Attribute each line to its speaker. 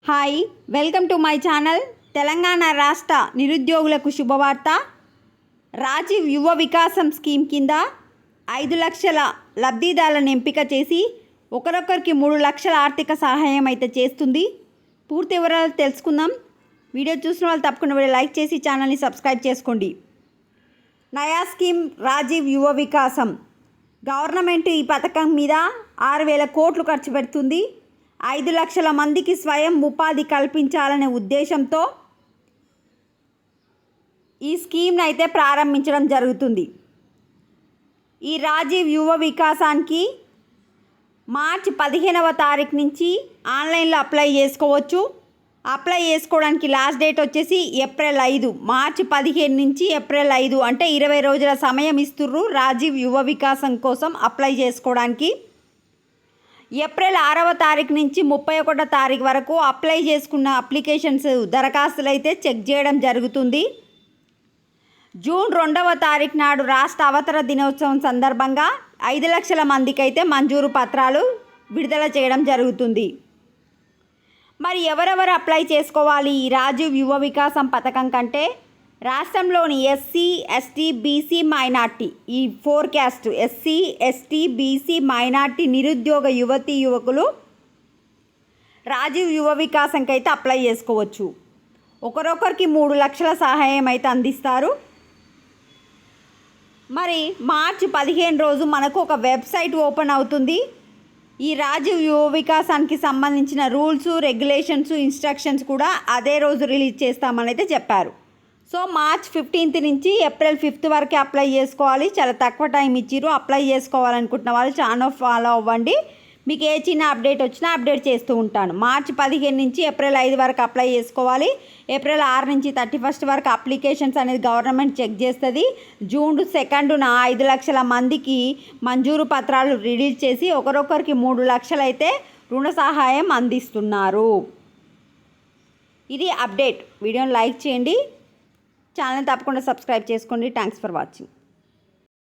Speaker 1: Hi, welcome to my channel. Telangana రాష్ట్ర నిరుద్యోగులకు శుభవార్త. రాజీవ్ యువ వికాసం స్కీమ్ కింద 5 లక్షల లబ్ధిదారులను ఎంపిక చేసి ఒకరొకరికి 3 లక్షల ఆర్థిక సహాయం అయితే చేస్తుంది. పూర్తి వివరాలు తెలుసుకుందాం. వీడియో చూసిన వాళ్ళు తప్పకుండా వీడియో లైక్ చేసి ఛానల్ని సబ్స్క్రైబ్ చేసుకోండి. నయా స్కీమ్ రాజీవ్ యువ వికాసం. గవర్నమెంట్ ఈ పథకం మీద 6,000 కోట్లు ఖర్చు పెడుతుంది. 5 లక్షల మందికి స్వయం ఉపాధి కల్పించాలనే ఉద్దేశంతో ఈ స్కీమ్ని అయితే ప్రారంభించడం జరుగుతుంది. ఈ రాజీవ్ యువ వికాసానికి మార్చి 15వ తారీఖు నుంచి ఆన్లైన్లో అప్లై చేసుకోవచ్చు. అప్లై చేసుకోవడానికి లాస్ట్ డేట్ వచ్చేసి ఏప్రిల్ 5. మార్చి 15 నుంచి ఏప్రిల్ 5 అంటే 20 రోజుల సమయం ఇస్తుర్రు రాజీవ్ యువ వికాసం కోసం అప్లై చేసుకోవడానికి. ఏప్రిల్ 6వ తారీఖు నుంచి 31వ తారీఖు వరకు అప్లై చేసుకున్న అప్లికేషన్స్ దరఖాస్తులు అయితే చెక్ చేయడం జరుగుతుంది. జూన్ 2వ తారీఖు నాడు రాష్ట్ర అవతరణ దినోత్సవం సందర్భంగా 5 లక్షల మందికి అయితే మంజూరు పత్రాలు విడుదల చేయడం జరుగుతుంది. మరి ఎవరెవరు అప్లై చేసుకోవాలి ఈ రాజీవ్ యువ వికాసం పథకం కంటే? రాష్ట్రంలోని ఎస్సీ, ఎస్టీ, బీసీ, మైనార్టీ, ఈ 4 caste SC, ST, BC, minority నిరుద్యోగ యువతీ యువకులు రాజీవ్ యువ వికాసంకి అయితే అప్లై చేసుకోవచ్చు. ఒకరొకరికి 3 లక్షల సహాయం అయితే అందిస్తారు. మరి మార్చి 15 రోజు మనకు ఒక వెబ్సైట్ ఓపెన్ అవుతుంది. ఈ రాజీవ్ యువ వికాసానికి సంబంధించిన రూల్స్, రెగ్యులేషన్స్, ఇన్స్ట్రక్షన్స్ కూడా అదే రోజు రిలీజ్ చేస్తామని అయితే చెప్పారు. సో మార్చ్ 15 నుంచి ఏప్రిల్ 5 వరకు అప్లై చేసుకోవాలి. చాలా తక్కువ టైం ఇచ్చిర్రు. అప్లై చేసుకోవాలనుకుంటున్న వాళ్ళు ఛానల్ ఫాలో అవ్వండి. మీకు ఏ చిన్న అప్డేట్ వచ్చినా అప్డేట్ చేస్తూ ఉంటాను. మార్చి 15 నుంచి ఏప్రిల్ 5 వరకు అప్లై చేసుకోవాలి. ఏప్రిల్ 6 నుంచి 31 వరకు అప్లికేషన్స్ అనేది గవర్నమెంట్ చెక్ చేస్తుంది. జూన్ 2న 5 లక్షల మందికి మంజూరు పత్రాలు రిలీజ్ చేసి ఒకరొకరికి 3 లక్షలు అయితే రుణ సహాయం అందిస్తున్నారు. ఇది అప్డేట్. వీడియోని లైక్ చేయండి, ఛానల్ తప్పకుండా సబ్స్క్రైబ్ చేసుకోండి. Thanks for watching.